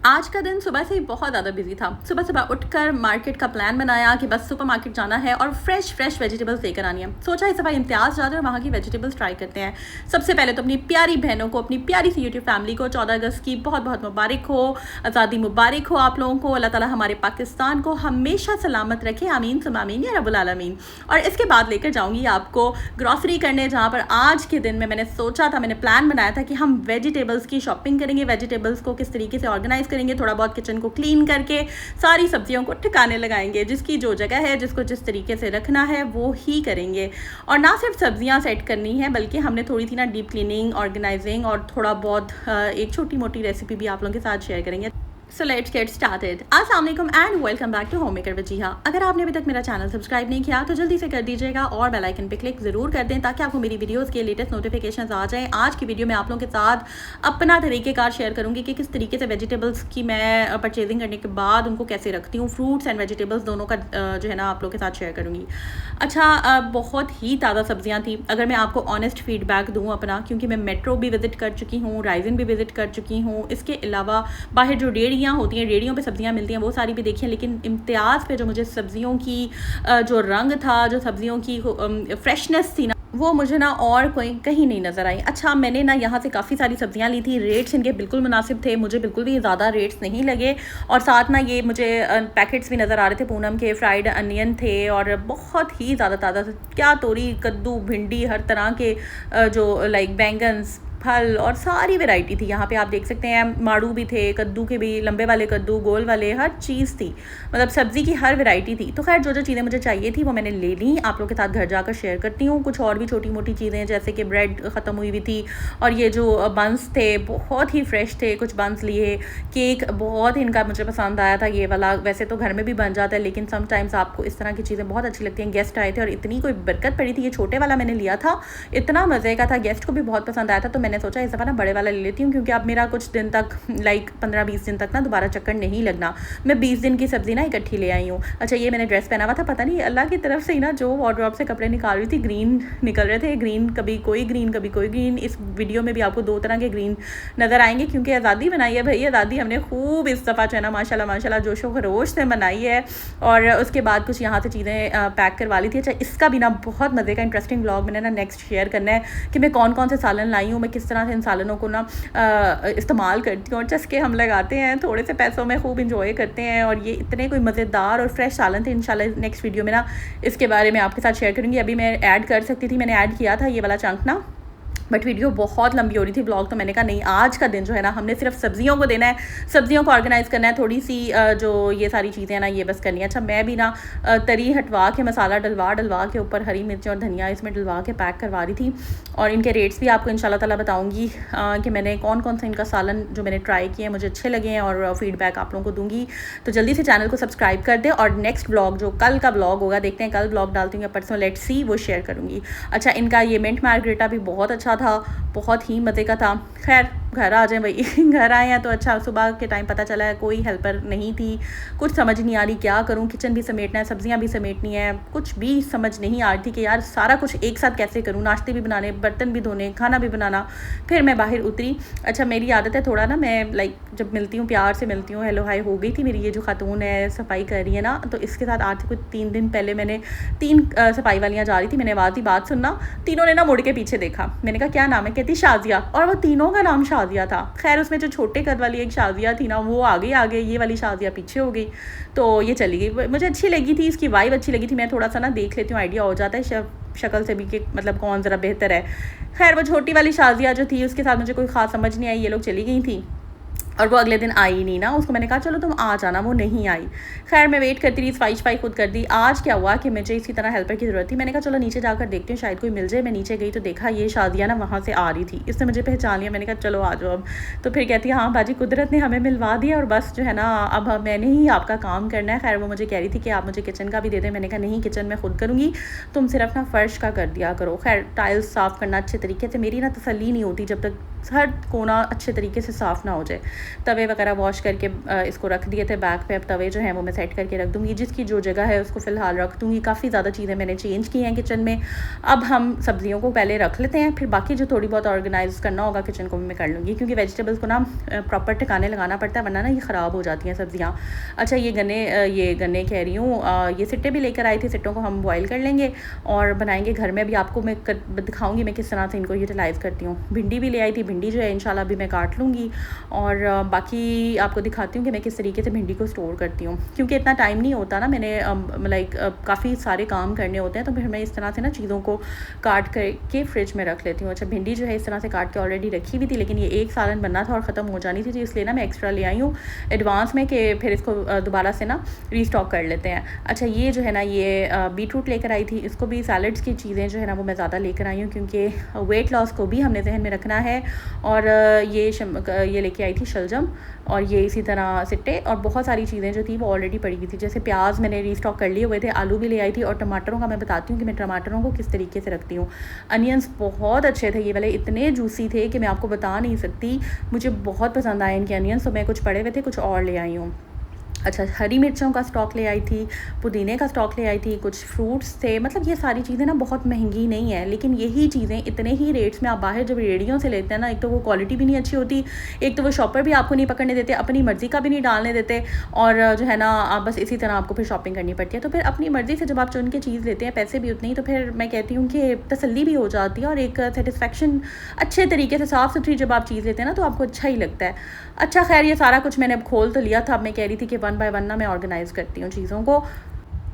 आज का दिन सुबह से ही बहुत ज़्यादा बिजी था। सुबह सुबह उठकर मार्केट का प्लान बनाया कि बस सुपर मार्केट जाना है और फ्रेश वेजिटेबल्स लेकर आनी है। सोचा इस दफ़ा इम्तियाज़ जाते हैं और वहाँ की वेजिटेबल्स ट्राई करते हैं। सबसे पहले तो अपनी प्यारी बहनों को, अपनी प्यारी सी यूट्यूब फैमिली को 14 अगस्त की बहुत बहुत मुबारक हो, आज़ादी मुबारक हो आप लोगों को। अल्लाह ताला हमारे पाकिस्तान को हमेशा सलामत रखे, आमीन सुम आमीन या रब्बुल आलमीन। और इसके बाद लेकर जाऊँगी आपको ग्रॉसरी करने, जहाँ पर आज के दिन में मैंने सोचा था, मैंने प्लान बनाया था कि हम वेजिटेबल्स की शॉपिंग करेंगे, वेजिटेबल्स को किस तरीके से ऑर्गेनाइज करेंगे, थोड़ा बहुत किचन को क्लीन करके सारी सब्जियों को ठिकाने लगाएंगे। जिसकी जो जगह है, जिसको जिस तरीके से रखना है वो ही करेंगे। और ना सिर्फ सब्जियां सेट करनी है, बल्कि हमने थोड़ी सी ना डीप क्लीनिंग, ऑर्गेनाइजिंग और थोड़ा बहुत एक छोटी मोटी रेसिपी भी आप लोगों के साथ शेयर करेंगे। So let's get started. अस्सलाम वालेकुम and welcome back to homemaker with Jiha. अगर आपने अभी तक मेरा चैनल सब्सक्राइब नहीं किया तो जल्दी से कर दीजिएगा और बेल आइकन पे क्लिक ज़रूर कर दें ताकि आपको मेरी वीडियोस के लेटेस्ट नोटिफिकेशंस आ जाएं। आज की वीडियो में आप लोगों के साथ अपना तरीक़ेकार शेयर करूंगी कि किस तरीके से वेजिटेबल्स की मैं परचेजिंग करने के बाद उनको कैसे रखती हूँ। फ्रूट्स एंड वेजिटेबल्स दोनों का जो है ना आप लोग के साथ शेयर करूँगी। अच्छा, बहुत ही ताज़ा सब्जियाँ थी। अगर मैं आपको ऑनेस्ट फीडबैक दूँ अपना, क्योंकि मैं मेट्रो भी विज़िट कर चुकी हूँ, राइजन भी विज़िट कर चुकी हूँ, इसके अलावा बाहर जो रेहड़ियाँ होती हैं, रेहड़ियों पे सब्जियां मिलती हैं, वो सारी भी देखी हैं। लेकिन इम्तियाज़ पे जो मुझे सब्जियों की जो रंग था, जो सब्जियों की फ्रेशनेस थी ना, वो मुझे ना और कोई कहीं नहीं नज़र आई। अच्छा, मैंने ना यहाँ से काफ़ी सारी सब्जियाँ ली थी। रेट्स इनके बिल्कुल मुनासिब थे, मुझे बिल्कुल भी ज़्यादा रेट्स नहीं लगे। और साथ ना ये मुझे पैकेट्स भी नज़र आ रहे थे पूनम के, फ्राइड अनियन थे और बहुत ही ज़्यादा ताज़ा, क्या तोरी, कद्दू, भिंडी, हर तरह के जो लाइक बैंगन्स, फल और सारी वैरायटी थी। यहाँ पे आप देख सकते हैं माड़ू भी थे, कद्दू के भी, लंबे वाले कद्दू, गोल वाले, हर चीज़ थी। मतलब सब्ज़ी की हर वैरायटी थी। तो खैर जो चीज़ें मुझे चाहिए थी वो मैंने ले ली। आप लोगों के साथ घर जाकर शेयर करती हूँ। कुछ और भी छोटी मोटी चीज़ें, जैसे कि ब्रेड ख़त्म हुई हुई थी और ये जो बंस थे बहुत ही फ्रेश थे, कुछ बंस लिए। केक बहुत ही इनका मुझे पसंद आया था, ये वाला। वैसे तो घर में भी बन जाता है, लेकिन समटाइम्स आपको इस तरह की चीज़ें बहुत अच्छी लगती हैं। गेस्ट आए थे और इतनी कोई बरकत पड़ी थी। ये छोटे वाला मैंने लिया था, इतना मज़े का था, गेस्ट को भी बहुत पसंद आया था। तो मैंने सोचा इस दफ़ा ना बड़े वाला ले लेती हूँ, क्योंकि अब मेरा कुछ दिन तक लाइक 15-20 दिन तक ना दोबारा चक्कर नहीं लगना। मैं 20 दिन की सब्ज़ी ना इकट्ठी ले आई हूँ। अच्छा, ये मैंने ड्रेस पहना हुआ था, पता नहीं अल्लाह की तरफ से ही ना जो वार्डरोब से कपड़े निकाल रही थी, ग्रीन निकल रहे थे। ग्रीन, कभी कोई ग्रीन, कभी कोई ग्रीन। इस वीडियो में भी आपको 2 तरह के ग्रीन नज़र आएंगे, क्योंकि आज़ादी बनाई है भाई। आज़ादी हमने खूब इस दफ़ा जो है ना माशाल्लाह जोशो खरोश से मनाई है। और उसके बाद कुछ यहाँ से चीज़ें पैक करवा ली थी। अच्छा, इसका भी ना बहुत मज़े का इंटरेस्टिंग व्लॉग मैंने ना नेक्स्ट शेयर करना है कि मैं कौन कौन से सालन लाई हूँ, मैं किस तरह से इन सालनों को ना इस्तेमाल करती हूँ और चस्के हम लगाते हैं, थोड़े से पैसों में खूब इंजॉय करते हैं। और ये इतने कोई मज़ेदार और फ्रेश सालन थे। इंशाल्लाह नेक्स्ट वीडियो में ना इसके बारे में आपके साथ शेयर करूँगी। अभी मैं ऐड कर सकती थी, मैंने ऐड किया था ये वाला चंक ना, बट वीडियो बहुत लंबी हो रही थी ब्लॉग, तो मैंने कहा नहीं, आज का दिन जो है ना हमने सिर्फ सब्जियों को देना है, सब्जियों को ऑर्गेनाइज़ करना है। थोड़ी सी जो ये सारी चीज़ें ना ये बस करनी है। अच्छा, मैं भी ना तरी हटवा के, मसाला डलवा के ऊपर हरी मिर्च और धनिया इसमें डलवा के पैक करवा रही थी। और इनके रेट्स भी आपको इंशाल्लाह ताला बताऊँगी कि मैंने कौन कौन सा इनका सालन जो मैंने ट्राई किए मुझे अच्छे लगे हैं, और फीडबैक आप लोगों को दूँगी। तो जल्दी से चैनल को सब्सक्राइब कर दे। और नेक्स्ट ब्लॉग जो कल का ब्लॉग होगा, देखते हैं कल ब्लॉग डालती हूँ या परसों, लेट्स सी, वो शेयर करूँगी। अच्छा, इनका ये मिंट मार्गरेटा भी बहुत अच्छा था, बहुत ही मज़े का था। खैर घर आ जाए भाई घर आए हैं तो अच्छा। सुबह के टाइम पता चला है कोई हेल्पर नहीं थी, कुछ समझ नहीं आ रही क्या करूं, किचन भी समेटना है, सब्जियां भी समेटनी है, कुछ भी समझ नहीं आ रही थी कि यार सारा कुछ एक साथ कैसे करूं, नाश्ते भी बनाने, बर्तन भी धोने, खाना भी बनाना। फिर मैं बाहर उतरी। अच्छा, मेरी आदत है थोड़ा ना, मैं लाइक जब मिलती हूँ प्यार से मिलती हूँ, हेलो हाय हो गई थी मेरी। ये जो खातून है सफाई कर रही है ना, तो इसके साथ आज से कुछ 3 दिन पहले मैंने 3 सफाई वालियाँ जा रही थी, मैंने आवाज़ दी बात सुनना। तीनों ने ना मुड़ के पीछे देखा। मैंने कहा क्या नाम है, कहती शाजिया। और वो तीनों का नाम शाजिया था। खैर उसमें जो छोटे कद वाली एक शाजिया थी ना, वो आगे ये वाली शाजिया पीछे हो गई। तो ये चली गई। मुझे अच्छी लगी थी, इसकी वाइब अच्छी लगी थी। मैं थोड़ा सा ना देख लेती हूँ, आइडिया हो जाता है शक्ल से भी कि मतलब कौन ज़रा बेहतर है। खैर वो छोटी वाली शाजिया जो थी उसके साथ मुझे कोई ख़ास समझ नहीं आई, ये लोग चली गई थी। और वो अगले दिन आई नहीं ना, उसको मैंने कहा चलो तुम आ जाना, वो नहीं आई। खैर मैं वेट करती रही, सफाई खुद कर दी। आज क्या हुआ कि मुझे इसी तरह हेल्पर की ज़रूरत थी। मैंने कहा चलो नीचे जाकर देखते हैं, शायद कोई मिल जाए। मैं नीचे गई तो देखा ये शादिया ना वहाँ से आ रही थी। इसने मुझे पहचान लिया। मैंने कहा चलो आ जाओ अब। तो फिर कहती है हाँ बाजी, कुदरत ने हमें मिलवा दिया और बस जो है ना अब मैंने ही आपका काम करना है। खैर वो मुझे कह रही थी कि आप मुझे किचन का भी दे दें। मैंने कहा नहीं, किचन में खुद करूँगी, तुम सिर्फ ना फ़र्श का कर दिया करो। खैर टाइल्स साफ़ करना अच्छे तरीके से, मेरी ना तसल्ली नहीं होती जब तक हर कोना अच्छे तरीके से साफ़ ना हो जाए। तवे वगैरह वॉश करके इसको रख दिए थे बैग पे। अब तवे जो हैं वो मैं सेट करके रख दूँगी, जिसकी जो जगह है उसको फ़िलहाल रख दूँगी। काफ़ी ज़्यादा चीज़ें मैंने चेंज की हैं किचन में। अब हम सब्ज़ियों को पहले रख लेते हैं, फिर बाकी जो थोड़ी बहुत ऑर्गेनाइज़ करना होगा किचन को मैं कर लूँगी, क्योंकि वेजिटेबल्स को ना प्रॉपर ठिकाने लगाना पड़ता है, वरना ना ये ख़राब हो जाती हैं सब्ज़ियाँ। अच्छा, ये गन्ने कह रही हूँ, ये सिट्टे भी लेकर आई थी। सिट्टों को हम बॉयल कर लेंगे और बनाएंगे घर में। अभी आपको मैं दिखाऊंगी मैं किस तरह से इनको यूटिलाइज़ करती हूँ। भिंडी भी ले आई थी, भिंडी जो है इंशाल्लाह अभी मैं काट लूँगी, और बाकी आपको दिखाती हूँ कि मैं किस तरीके से भिंडी को स्टोर करती हूँ, क्योंकि इतना टाइम नहीं होता ना, मैंने लाइक काफ़ी सारे काम करने होते हैं, तो फिर मैं इस तरह से ना चीज़ों को काट करके फ्रिज में रख लेती हूँ। अच्छा, भिंडी जो है इस तरह से काट के ऑलरेडी रखी हुई थी, लेकिन ये एक सालन बनना था और ख़त्म हो जानी थी, तो इसलिए ना मैं एक्स्ट्रा ले आई हूँ एडवांस में, कि फिर इसको दोबारा से ना रीस्टॉक कर लेते हैं। अच्छा, ये जो है ना ये बीटरूट लेकर आई थी, इसको भी सैलड्स की चीज़ें जो है ना वो मैं ज़्यादा लेकर आई हूँ, क्योंकि वेट लॉस को भी हमने जहन में रखना है। और ये लेके आई थी शलजम, और ये इसी तरह सिट्टे, और बहुत सारी चीज़ें जो थी वो ऑलरेडी पड़ी हुई थी। जैसे प्याज मैंने रीस्टॉक कर लिए हुए थे, आलू भी ले आई थी, और टमाटरों का मैं बताती हूँ कि मैं टमाटरों को किस तरीके से रखती हूँ। अनियंस बहुत अच्छे थे, ये वाले इतने जूसी थे कि मैं आपको बता नहीं सकती, मुझे बहुत पसंद आए इनके अनियंस, तो मैं कुछ पड़े हुए थे, कुछ और ले आई हूँ। अच्छा, हरी मिर्चों का स्टॉक ले आई थी, पुदीने का स्टॉक ले आई थी, कुछ फ्रूट्स थे। मतलब ये सारी चीज़ें ना बहुत महंगी नहीं है, लेकिन यही चीज़ें इतने ही रेट्स में आप बाहर जब रेडियों से लेते हैं ना, एक तो वो क्वालिटी भी नहीं अच्छी होती, एक तो वो शॉपर भी आपको नहीं पकड़ने देते, अपनी मर्ज़ी का भी नहीं डालने देते, और जो है ना आप बस इसी तरह आपको फिर शॉपिंग करनी पड़ती है। तो फिर अपनी मर्ज़ी से जब आप चुन के चीज़ लेते हैं, पैसे भी उतने ही, तो फिर मैं कहती हूँ कि तसल्ली भी हो जाती है, और एक सेटिस्फेक्शन अच्छे तरीके से साफ़ सुथरी जब आप चीज़ लेते हैं ना तो आपको अच्छा ही लगता है। अच्छा, खैर ये सारा कुछ मैंने अब खोल तो लिया था, अब मैं कह रही थी कि 1 बाय 1 ना मैं ऑर्गेनाइज़ करती हूँ चीज़ों को।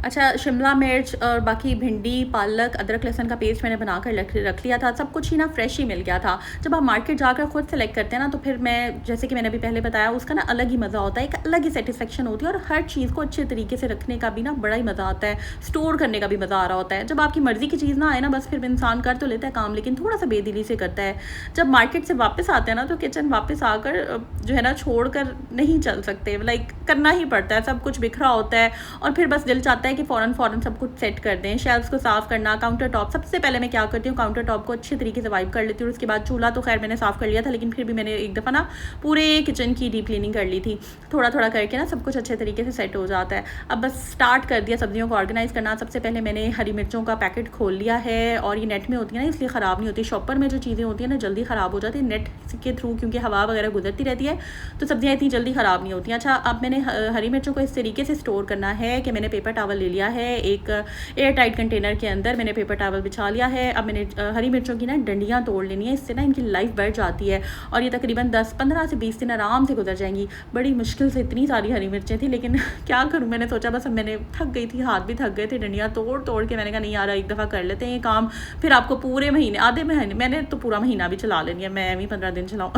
अच्छा, शिमला मिर्च और बाकी भिंडी, पालक, अदरक लहसुन का पेस्ट मैंने बनाकर रख लिया था। सब कुछ ही ना फ्रेश ही मिल गया था। जब आप मार्केट जाकर खुद सेलेक्ट करते हैं ना, तो फिर मैं जैसे कि मैंने अभी पहले बताया, उसका ना अलग ही मज़ा होता है, एक अलग ही सेटिस्फेक्शन होती है, और हर चीज़ को अच्छे तरीके से रखने का भी ना बड़ा ही मज़ा आता है, स्टोर करने का भी मज़ा आ रहा होता है। जब आपकी मर्ज़ी की चीज़ ना आए ना, बस फिर इंसान कर तो लेता है काम, लेकिन थोड़ा सा बेदिली से करता है। जब मार्केट से वापस आते हैं ना, तो किचन वापस आकर जो है ना छोड़ कर नहीं चल सकते, लाइक करना ही पड़ता है, सब कुछ बिखरा होता है, और फिर बस दिल चाहता है कि फ़ौरन सब कुछ सेट कर दें। शेल्फ्स को साफ़ करना, काउंटर टॉप, सबसे पहले मैं क्या करती हूँ, काउंटर टॉप को अच्छे तरीके से वाइप कर लेती हूँ। उसके बाद चूल्हा तो खैर मैंने साफ़ कर लिया था, लेकिन फिर भी मैंने एक दफ़ा ना पूरे किचन की डीप क्लीनिंग कर ली थी। थोड़ा थोड़ा करके ना सब कुछ अच्छे तरीके से सेट हो जाता है। अब बस स्टार्ट कर दिया सब्जियों को ऑर्गेनाइज़ करना। सबसे पहले मैंने हरी मिर्चों का पैकेट खोल लिया है, और ये नेट में होती है ना, इसलिए ख़राब नहीं होती। शॉपर में जो चीज़ें होती हैं ना जल्दी ख़राब हो जाती है, नेट के थ्रू क्योंकि हवा वगैरह गुजरती रहती है, तो सब्जियाँ इतनी जल्दी ख़राब नहीं होती। अच्छा, अब मैंने हरी मिर्चों को इस तरीके से स्टोर करना है कि मैंने पेपर टॉवल ले लिया है, एक एयर टाइट कंटेनर के अंदर मैंने पेपर टॉवल बिछा लिया है। अब मैंने हरी मिर्चों की ना डंडियाँ तोड़ लेनी है, इससे ना इनकी लाइफ बढ़ जाती है, और ये तकरीबन 15 से 20 दिन आराम से गुजर जाएंगी। बड़ी मुश्किल से इतनी सारी हरी मिर्चें थी, लेकिन क्या करूँ, मैंने सोचा बस, अब मैंने थक गई थी, हाथ भी थक गए थे, डंडियाँ तोड़ के मैंने कहा नहीं यार, एक दफ़ा कर लेते हैं ये काम, फिर आपको पूरे महीने, आधे महीने, मैंने तो पूरा महीना भी चला लेनी है, मैं भी 15 दिन चलाऊँ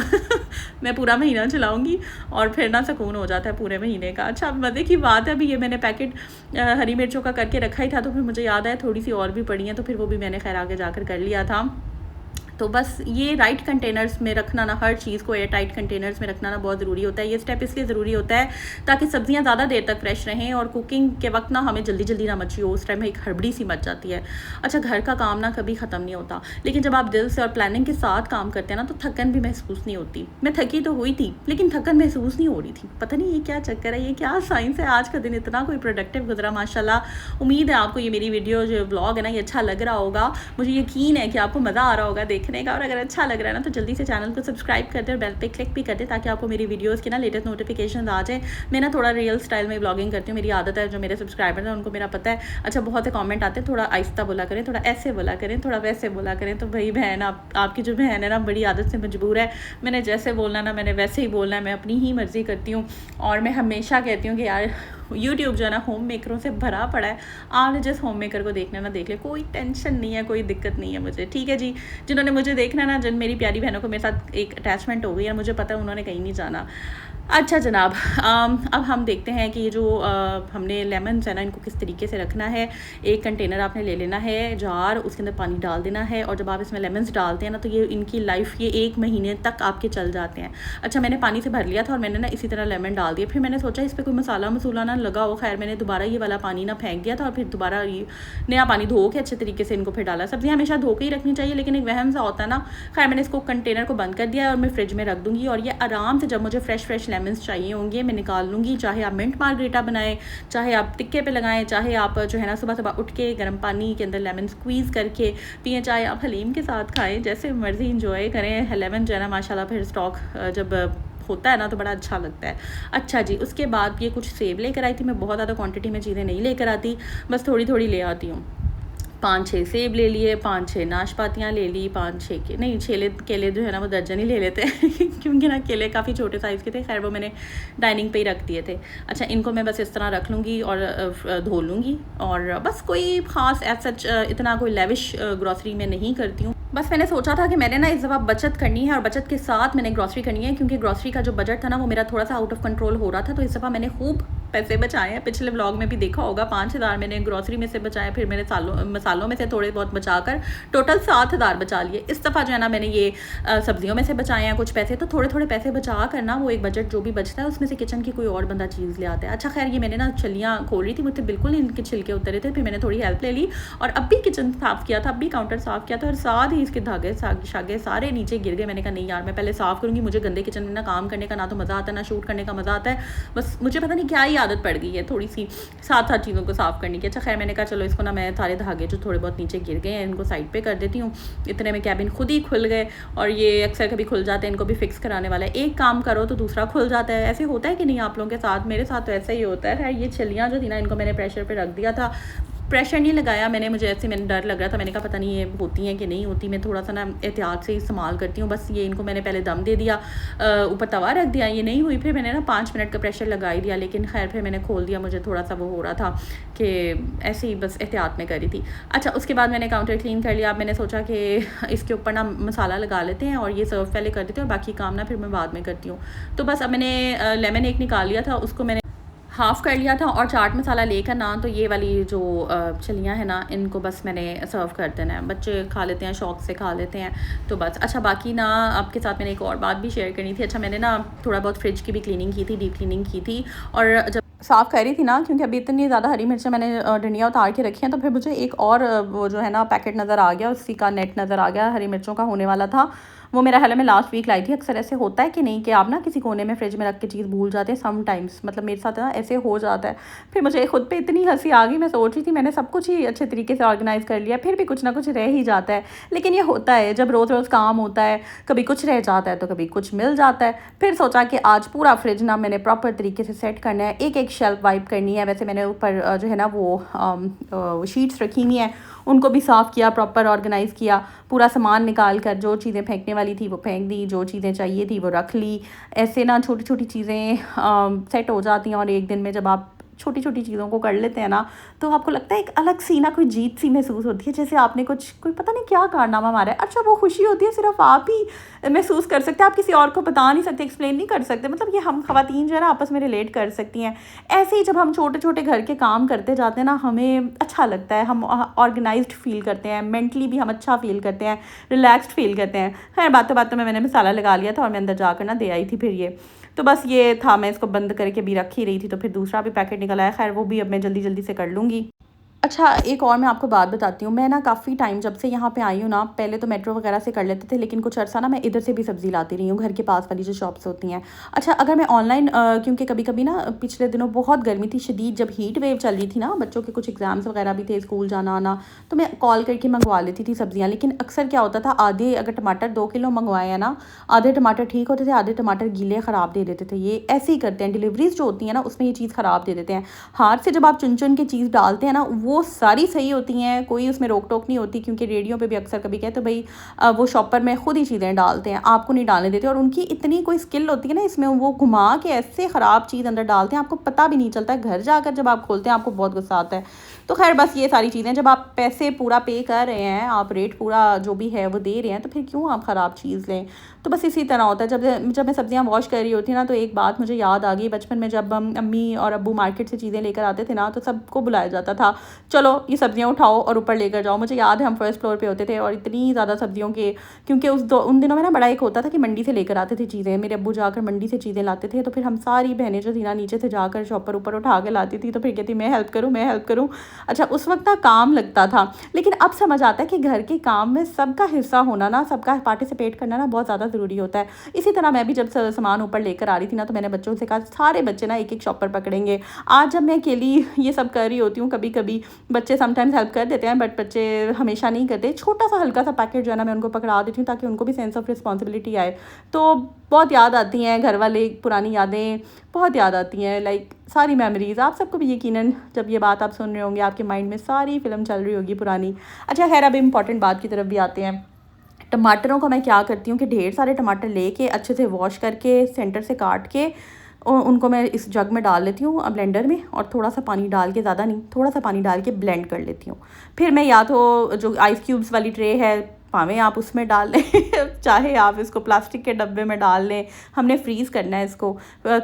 मैं पूरा महीना चलाऊँगी, और फिर ना सुकून हो जाता है पूरे महीने का। अच्छा, मज़े की बात है, अभी ये मैंने पैकेट हरी मिर्चों का करके रखा ही था, तो फिर मुझे याद आया थोड़ी सी और भी पड़ी हैं, तो फिर वो भी मैंने खैर आगे जाकर कर लिया था। तो बस ये राइट कंटेनर्स में रखना ना, हर चीज़ को एयर टाइट कंटेनर्स में रखना ना बहुत ज़रूरी होता है। ये स्टेप इसलिए ज़रूरी होता है ताकि सब्जियां ज़्यादा देर तक फ्रेश रहें, और कुकिंग के वक्त ना हमें जल्दी जल्दी ना मची हो, उस टाइम में एक हड़बड़ी सी मच जाती है। अच्छा, घर का काम ना कभी ख़त्म नहीं होता, लेकिन जब आप दिल से और प्लानिंग के साथ काम करते हैं ना, तो थकन भी महसूस नहीं होती। मैं थकी तो हुई थी, लेकिन थकन महसूस नहीं हो रही थी। पता नहीं ये क्या चक्कर है, ये क्या साइंस है। आज का दिन इतना कोई प्रोडक्टिव गुजरा माशाल्लाह। उम्मीद है आपको ये मेरी वीडियो जो व्लॉग है ना, ये अच्छा लग रहा होगा। मुझे यकीन है कि आपको मज़ा आ रहा होगा देखने का, और अगर अच्छा लग रहा है ना, तो जल्दी से चैनल को सब्सक्राइब कर दे और बेल पे क्लिक भी कर दे, ताकि आपको मेरी वीडियोस की ना लेटेस्ट नोटिफिकेशन आ जाए। मैं ना थोड़ा रियल स्टाइल में ब्लॉगिंग करती हूँ, मेरी आदत है, जो मेरे सब्सक्राइबर हैं उनको मेरा पता है। अच्छा, बहुत से कमेंट आते हैं, थोड़ा आहिस्ता बोला करें, थोड़ा ऐसे बोला करें, थोड़ा वैसे बोला करें। तो भाई बहन, आपकी जो बहन है ना, बड़ी आदत से मजबूर है। मैंने जैसे बोलना ना, मैंने वैसे ही बोलना है, मैं अपनी ही मर्ज़ी करती हूँ। और मैं हमेशा कहती हूँ कि यार यूट्यूब जो है ना होम मेकरों से भरा पड़ा है, आप जिस होम मेकर को देखना ना देख ले, कोई टेंशन नहीं है, कोई दिक्कत नहीं है मुझे, ठीक है जी। जिन्होंने मुझे देखना ना, जिन मेरी प्यारी बहनों को मेरे साथ एक अटैचमेंट हो गई है, मुझे पता है उन्होंने कहीं नहीं जाना। अच्छा जनाब, अब हम देखते हैं कि ये जो हमने लेमन्स है ना, इनको किस तरीके से रखना है। एक कंटेनर आपने ले लेना है, जार, उसके अंदर पानी डाल देना है, और जब आप इसमें लेमन्स डालते हैं ना, तो ये इनकी लाइफ ये 1 महीने तक आपके चल जाते हैं। अच्छा, मैंने पानी से भर लिया था और मैंने ना इसी तरह लेमन डाल दिया। फिर मैंने सोचा इस पर कोई मसाला मसूला ना लगा हो, खैर मैंने दोबारा ये वाला पानी ना फेंक दिया था, और फिर दोबारा ये नया पानी धो के अच्छे तरीके से इनको फिर डाला। सब्ज़ी हमेशा धो के ही रखनी चाहिए, लेकिन एक वहम सा होता है ना। खैर मैंने इसको कंटेनर को बंद कर दिया और मैं फ्रिज में रख दूँगी, और ये आराम से जब मुझे फ्रेश लेमन्स चाहिए होंगे मैं निकाल लूँगी। चाहे आप मिंट मार्गरीटा बनाएं, चाहे आप टिक्के पे लगाएं, चाहे आप जो है ना सुबह उठ के गर्म पानी के अंदर लेमन स्क्वीज़ करके पिएँ, चाहे आप हलीम के साथ खाएं, जैसे मर्ज़ी इंजॉय करें। लेमन जो है ना माशाल्लाह फिर स्टॉक जब होता है ना तो बड़ा अच्छा लगता है। अच्छा जी, उसके बाद ये कुछ सेब लेकर आई थी। मैं बहुत ज़्यादा क्वांटिटी में चीज़ें नहीं लेकर आती, बस थोड़ी थोड़ी ले आती हूँ। 5-6 सेब ले लिए, 5-6 नाशपातियाँ ले ली, 5-6 के नहीं, केले जो है ना वो दर्जन ही ले लेते हैं क्योंकि ना केले काफ़ी छोटे साइज़ के थे। खैर वो मैंने डाइनिंग पे ही रख दिए थे। अच्छा, इनको मैं बस इस तरह रख लूँगी और धो लूँगी, और बस कोई ख़ास एज सच इतना कोई लेविश ग्रॉसरी में नहीं करती हूँ। बस मैंने सोचा था कि मैंने ना इस दफ़ा बचत करनी है, और बचत के साथ मैंने ग्रॉसरी करनी है, क्योंकि ग्रॉसरी का जो बजट था ना वो मेरा थोड़ा सा आउट ऑफ कंट्रोल हो रहा था। तो इस दफ़ा मैंने खूब पैसे बचाए हैं। पिछले व्लॉग में भी देखा होगा, 5,000 मैंने ग्रॉसरी में से बचाए, फिर मैंने मसालों में से थोड़े बहुत बचाकर टोटल 7,000 बचा लिए। इस दफ़ा जो है ना मैंने ये सब्जियों में से बचाए हैं कुछ पैसे, तो थोड़े थोड़े पैसे बचा कर ना वो एक बजट जो भी बचता है उसमें से किचन की कोई और बंदा चीज़ ले आता है। अच्छा खैर, ये मैंने ना छलियाँ खोल रही थी, मुझसे बिल्कुल इनके छिलके उतरे थे, फिर मैंने थोड़ी हेल्प ले ली और अब भी किचन साफ़ किया था, अब भी काउंटर साफ़ किया था, और साथ ही इसके धागे शागे सारे नीचे गिर गए। मैंने कहा नहीं यार, मैं पहले साफ़ करूँगी। मुझे गंदे किचन में ना काम करने का ना तो मज़ा आता है, ना शूट करने का मज़ा आता है। बस मुझे पता नहीं क्या ही आदत पड़ गई है थोड़ी सी साथ चीज़ों को साफ़ करने की। अच्छा खैर, मैंने कहा चलो इसको ना मैं सारे धागे जो थोड़े बहुत नीचे गिर गए हैं इनको साइड पे कर देती हूँ। इतने में कैबिन खुद ही खुल गए, और ये अक्सर कभी खुल जाते हैं, इनको भी फिक्स कराने वाला है। एक काम करो तो दूसरा खुल जाता है। ऐसे होता है कि नहीं आप लोगों के साथ? मेरे साथ तो ऐसा ही होता है। खैर, ये छलियाँ जो थी ना, इनको मैंने प्रेशर पर रख दिया था, प्रेशर नहीं लगाया मैंने, मैंने डर लग रहा था। मैंने कहा पता नहीं ये होती हैं कि नहीं होती, मैं थोड़ा सा ना एहतियात से इस्तेमाल करती हूँ। बस ये इनको मैंने पहले दम दे दिया, ऊपर तवा रख दिया, ये नहीं हुई, फिर मैंने ना 5 मिनट का प्रेशर लगा ही दिया, लेकिन खैर फिर मैंने खोल दिया। मुझे थोड़ा सा वो हो रहा था कि ऐसे ही बस एहतियात में करी थी। अच्छा, उसके बाद मैंने काउंटर क्लीन कर लिया। अब मैंने सोचा कि इसके ऊपर ना मसाला लगा लेते हैं और ये सर्व पहले कर देते हैं, और बाकी काम ना फिर मैं बाद में करती हूँ। तो बस अब मैंने लेमन एक निकाल लिया था, उसको मैंने हाफ़ कर लिया था, और चाट मसाला लेकर ना तो ये वाली जो छलियाँ हैं ना, इनको बस मैंने सर्व कर देना है। बच्चे खा लेते हैं, शौक़ से खा लेते हैं, तो बस। अच्छा, बाकी ना आपके साथ मैंने एक और बात भी शेयर करनी थी। अच्छा, मैंने ना थोड़ा बहुत फ्रिज की भी क्लीनिंग की थी, डीप क्लीनिंग की थी, और जब साफ़ कर रही थी ना, क्योंकि अभी इतनी ज़्यादा हरी मिर्चें मैंने डंडियाँ उतार के रखी हैं, तो फिर मुझे एक और वो जो है ना पैकेट नज़र आ गया, उसी का नेट नज़र आ गया, हरी मिर्चों का होने वाला था। वो मेरा हाल में लास्ट वीक लाई थी। अक्सर ऐसे होता है कि नहीं कि आप ना किसी कोने में फ्रिज में रख के चीज़ भूल जाते हैं समटाइम्स, मतलब मेरे साथ ना ऐसे हो जाता है। फिर मुझे खुद पे इतनी हंसी आ गई, मैं सोच रही थी मैंने सब कुछ ही अच्छे तरीके से ऑर्गेनाइज़ कर लिया, फिर भी कुछ ना कुछ रह ही जाता है। लेकिन ये होता है जब रोज़ रोज़ काम होता है, कभी कुछ रह जाता है तो कभी कुछ मिल जाता है। फिर सोचा कि आज पूरा फ्रिज ना मैंने प्रॉपर तरीके से सेट करना है, एक एक शेल्फ वाइप करनी है। वैसे मैंने ऊपर जो है ना वो शीट्स रखी हुई हैं, उनको भी साफ़ किया, प्रॉपर ऑर्गेनाइज़ किया, पूरा सामान निकाल कर जो चीज़ें फेंकने वाली थी वो फेंक दी, जो चीज़ें चाहिए थी वो रख ली। ऐसे ना छोटी छोटी चीज़ें सेट हो जाती हैं, और एक दिन में जब आप छोटी छोटी चीज़ों को कर लेते हैं ना, तो आपको लगता है एक अलग सी ना कोई जीत सी महसूस होती है, जैसे आपने कोई पता नहीं क्या कारनामा मारा है। अच्छा, वो खुशी होती है सिर्फ आप ही महसूस कर सकते हैं, आप किसी और को बता नहीं सकते, एक्सप्लेन नहीं कर सकते। मतलब ये हम ख़वातीन जो है ना आपस में रिलेट कर सकती हैं। ऐसे ही जब हम छोटे छोटे घर के काम करते जाते हैं ना, हमें अच्छा लगता है, हम ऑर्गेनाइज्ड फील करते हैं, मेंटली भी हम अच्छा फील करते हैं, रिलैक्स्ड फील करते हैं। खैर, बातों बातों में मैंने मसाला लगा लिया था और मैं अंदर जाकर ना दे आई थी। फिर ये तो बस ये था, मैं इसको बंद करके भी रख ही रही थी, तो फिर दूसरा भी पैकेट निकल आया। खैर, वो भी अब मैं जल्दी जल्दी से कर लूँगी। अच्छा, एक और मैं आपको बात बताती हूँ। मैं ना काफ़ी टाइम जब से यहाँ पे आई हूँ ना, पहले तो मेट्रो वगैरह से कर लेते थे, लेकिन कुछ अर्सा ना मैं इधर से भी सब्ज़ी लाती रही हूँ, घर के पास वाली जो शॉप्स होती हैं। अच्छा, अगर मैं ऑनलाइन क्योंकि कभी कभी ना पिछले दिनों बहुत गर्मी थी शदीद, जब हीट वेव चल रही थी ना, बच्चों के कुछ एग्ज़ाम्स वगैरह भी थे, स्कूल जाना आना, तो मैं कॉल करके मंगवा लेती थी सब्ज़ियाँ। लेकिन अक्सर क्या होता था, आधे अगर टमाटर 2 किलो मंगवाए हैं ना, आधे टमाटर ठीक होते थे, आधे टमाटर गीले ख़राब दे देते थे। ये ऐसे ही करते हैं, डिलीवरीज जो होती हैं ना उसमें ये चीज़ ख़राब दे देते हैं। हाथ से जब आप चुन चुन के चीज़ डालते हैं ना, वो सारी सही होती हैं, कोई उसमें रोक टोक नहीं होती, क्योंकि रेडियो पे भी अक्सर कभी कहते तो भाई वो शॉपर में खुद ही चीज़ें डालते हैं, आपको नहीं डालने देते। और उनकी इतनी कोई स्किल होती है ना इसमें, वो घुमा के ऐसे ख़राब चीज़ अंदर डालते हैं, आपको पता भी नहीं चलता है। घर जाकर जब आप खोलते हैं आपको बहुत गुस्सा आता है। तो खैर बस ये सारी चीज़ें, जब आप पैसे पूरा पे कर रहे हैं, आप रेट पूरा जो भी है वो दे रहे हैं, तो फिर क्यों आप ख़राब चीज़ लें। तो बस इसी तरह होता है। जब मैं सब्ज़ियाँ वॉश कर रही होती ना, तो एक बात मुझे याद आ गई। बचपन में जब अम्मी और अब्बू मार्केट से चीज़ें लेकर आते थे ना, तो सबको बुलाया जाता था, चलो ये सब्ज़ियाँ उठाओ और ऊपर लेकर जाओ। मुझे याद है हम फर्स्ट फ्लोर पे होते थे और इतनी ज़्यादा सब्ज़ियों के, क्योंकि उन दिनों में ना बड़ा एक होता था कि मंडी से लेकर आते थे चीज़ें। मेरे अब्बू जाकर मंडी से चीज़ें लाते थे, तो फिर हम सारी बहनें जो थी ना नीचे से जाकर शॉपर ऊपर उठा के लाती थी। तो फिर कहती मैं हेल्प करूँ, मैं हेल्प करूँ। अच्छा उस वक्त ना काम लगता था, लेकिन अब समझ आता है कि घर के काम में सबका हिस्सा होना ना, सबका पार्टिसिपेट करना ना बहुत ज़्यादा ज़रूरी होता है। इसी तरह मैं भी जब सामान ऊपर लेकर आ रही थी ना, तो मैंने बच्चों से कहा सारे बच्चे ना एक एक शॉपर पकड़ेंगे। आज जब मैं अकेली ये सब कर रही होती हूँ, कभी कभी बच्चे समटाइम्स हेल्प कर देते हैं, बट बच्चे हमेशा नहीं करते। छोटा सा हल्का सा पैकेट जो है ना, मैं उनको पकड़ा देती हूँ ताकि उनको भी सेंस ऑफ रिस्पॉन्सिबिलिटी आए। तो बहुत याद आती हैं घर वाले, पुरानी यादें बहुत याद आती हैं, लाइक सारी मेमोरीज़। आप सबको भी यकीनन जब ये बात आप सुन रहे होंगे, आपके माइंड में सारी फिल्म चल रही होगी पुरानी। अच्छा खैर, अब इम्पॉर्टेंट बात की तरफ भी आते हैं। टमाटरों को मैं क्या करती हूँ कि ढेर सारे टमाटर लेके अच्छे से वॉश करके सेंटर से काट के और उनको मैं इस जग में डाल लेती हूँ ब्लेंडर में, और थोड़ा सा पानी डाल के, ज़्यादा नहीं, थोड़ा सा पानी डाल के ब्लेंड कर लेती हूँ। फिर मैं या तो जो आइस क्यूब्स वाली ट्रे है, भावें आप उसमें डाल लें चाहे आप इसको प्लास्टिक के डब्बे में डाल लें। हमने फ्रीज़ करना है इसको,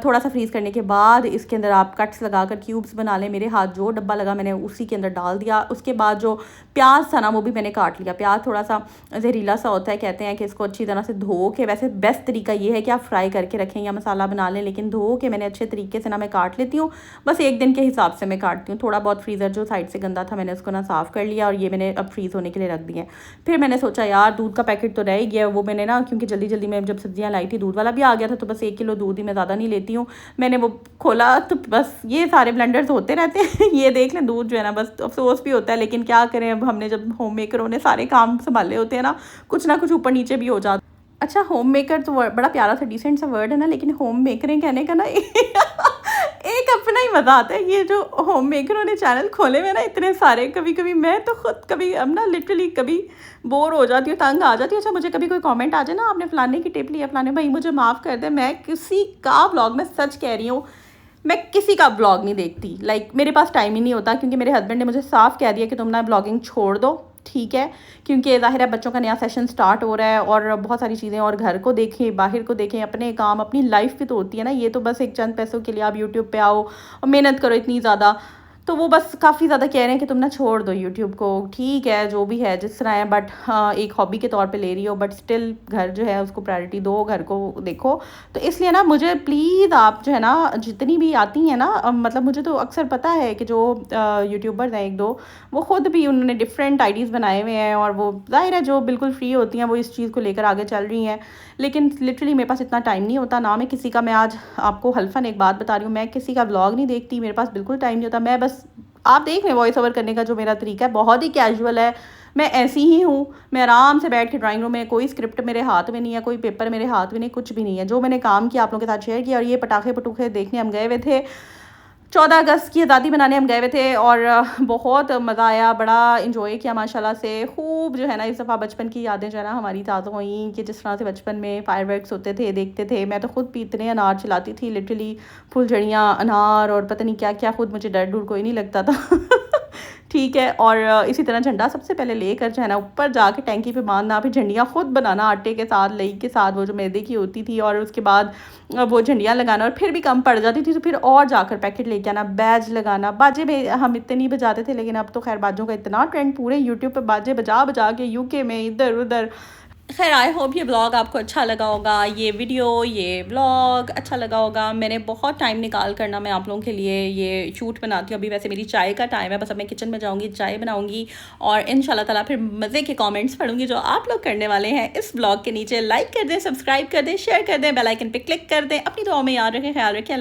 थोड़ा सा फ्रीज़ करने के बाद इसके अंदर आप कट्स लगाकर क्यूब्स बना लें। मेरे हाथ जो डब्बा लगा मैंने उसी के अंदर डाल दिया। उसके बाद जो प्याज था ना, वो भी मैंने काट लिया। प्याज थोड़ा सा जहरीला सा होता है, कहते हैं कि इसको अच्छी तरह से धो के, वैसे बेस्ट तरीका ये है कि आप फ्राई करके रखें या मसाला बना लें, लेकिन धो के मैंने अच्छे तरीके से ना मैं काट लेती हूँ। बस एक दिन के हिसाब से मैं काटती हूँ। थोड़ा बहुत फ्रीज़र जो साइड से गंदा था मैंने उसको ना साफ़ कर लिया, और ये मैंने अब फ्रीज़ होने के लिए रख दिए। फिर मैंने सोचा यार दूध का पैकेट तो रह ही गया, वो मैंने ना, क्योंकि जल्दी जल्दी में जब सब्जियां लाई थी दूध वाला भी आ गया था, तो बस 1 किलो दूध ही मैं ज़्यादा नहीं लेती हूँ। मैंने वो खोला तो बस ये सारे ब्लेंडर्स होते रहते हैं ये देख लें दूध जो है ना, बस अफसोस भी होता है, लेकिन क्या करें, अब हमने जब होम मेकरों ने सारे काम संभाले होते हैं ना कुछ ऊपर नीचे भी हो जाता। अच्छा होम मेकर तो बड़ा प्यारा सा डिसेंट सा वर्ड है ना, लेकिन होम मेकरें कहने का ना एक अपना ही मज़ा आता है। ये जो होम मेकरों ने चैनल खोले हुए ना इतने सारे, कभी कभी मैं तो खुद कभी अब ना लिटरली कभी बोर हो जाती हूँ, तंग आ जाती हूँ। अच्छा मुझे कभी कोई कमेंट आ जाए ना, आपने फलाने की टिप ली है, फलाने भाई मुझे माफ़ कर दे, मैं किसी का ब्लॉग में सच कह रही हूँ, मैं किसी का ब्लॉग नहीं देखती। लाइक मेरे पास टाइम ही नहीं होता, क्योंकि मेरे हस्बैंड ने मुझे साफ कह दिया कि तुम ना ब्लॉगिंग छोड़ दो, ठीक है, क्योंकि ज़ाहिर है बच्चों का नया सेशन स्टार्ट हो रहा है और बहुत सारी चीज़ें, और घर को देखें, बाहर को देखें, अपने काम, अपनी लाइफ भी तो होती है ना। ये तो बस एक चंद पैसों के लिए आप यूट्यूब पे आओ और मेहनत करो इतनी ज़्यादा, तो वो बस काफ़ी ज़्यादा कह रहे हैं कि तुम ना छोड़ दो यूट्यूब को। ठीक है जो भी है जिस तरह है, बट हाँ एक हॉबी के तौर पे ले रही हो, बट स्टिल घर जो है उसको प्रायोरिटी दो, घर को देखो। तो इसलिए ना मुझे प्लीज़ आप जो है ना, जितनी भी आती हैं ना, मतलब मुझे तो अक्सर पता है कि जो यूट्यूबर्स हैं 1-2, वो ख़ुद भी उन्होंने डिफरेंट आईडीज़ बनाए हुए हैं, और वो ज़ाहिर है जो बिल्कुल फ्री होती हैं वो इस चीज़ को लेकर आगे चल रही हैं। लेकिन लिटरली मेरे पास इतना टाइम नहीं होता ना, मैं किसी का, मैं आज आपको हल्फन एक बात बता रही हूँ, मैं किसी का व्लॉग नहीं देखती, मेरे पास बिल्कुल टाइम नहीं होता। मैं बस, आप देख रहे हैं वॉइस ओवर करने का जो मेरा तरीका है बहुत ही कैजुअल है, मैं ऐसी ही हूँ। मैं आराम से बैठ के ड्राइंग रूम में, कोई स्क्रिप्ट मेरे हाथ में नहीं है, कोई पेपर मेरे हाथ में नहीं, कुछ भी नहीं है। जो मैंने काम किया आप लोगों के साथ शेयर किया। और ये पटाखे पटूखे देखने हम गए हुए थे, 14 अगस्त की आज़ादी बनाने हम गए हुए थे, और बहुत मज़ा आया, बड़ा इन्जॉय किया माशाल्लाह से। खूब जो है ना इस दफ़ा बचपन की यादें जो है ना हमारी ताज़ा हुई, कि जिस तरह से बचपन में फायरवर्क्स होते थे, देखते थे। मैं तो खुद भी इतने अनार चलाती थी, लिटरली फुलझड़ियाँ, अनार और पता नहीं क्या क्या, खुद मुझे डर डूर कोई नहीं लगता था ठीक है। और इसी तरह झंडा सबसे पहले लेकर जो है ना ऊपर जाके टैंकी पे बांधना, फिर झंडियाँ खुद बनाना आटे के साथ, लई के साथ, वो जो मैदे की होती थी, और उसके बाद वो झंडियाँ लगाना, और फिर भी कम पड़ जाती थी तो फिर और जाकर पैकेट लेके आना, बैज लगाना। बाजे में हम इतने नहीं बजाते थे, लेकिन अब तो खैर बाजों का इतना ट्रेंड, पूरे यूट्यूब पे बाजे बजा बजा के यूके में इधर उधर। खैर आई होप ये ब्लॉग आपको अच्छा लगा होगा, ये वीडियो, ये ब्लॉग अच्छा लगा होगा। मैंने बहुत टाइम निकाल करना मैं आप लोगों के लिए ये शूट बनाती हूँ। अभी वैसे मेरी चाय का टाइम है, बस अब मैं किचन में जाऊँगी, चाय बनाऊँगी, और इंशाल्लाह ताला फिर मज़े के कमेंट्स पढ़ूँगी जो आप लोग करने वाले हैं इस ब्लॉग के नीचे। लाइक कर दें, सब्सक्राइब कर दें, शेयर कर दें, बेल आइकन पे क्लिक कर दें। अपनी दुआओं में याद रखें, ख्याल रखें। अल्लाह।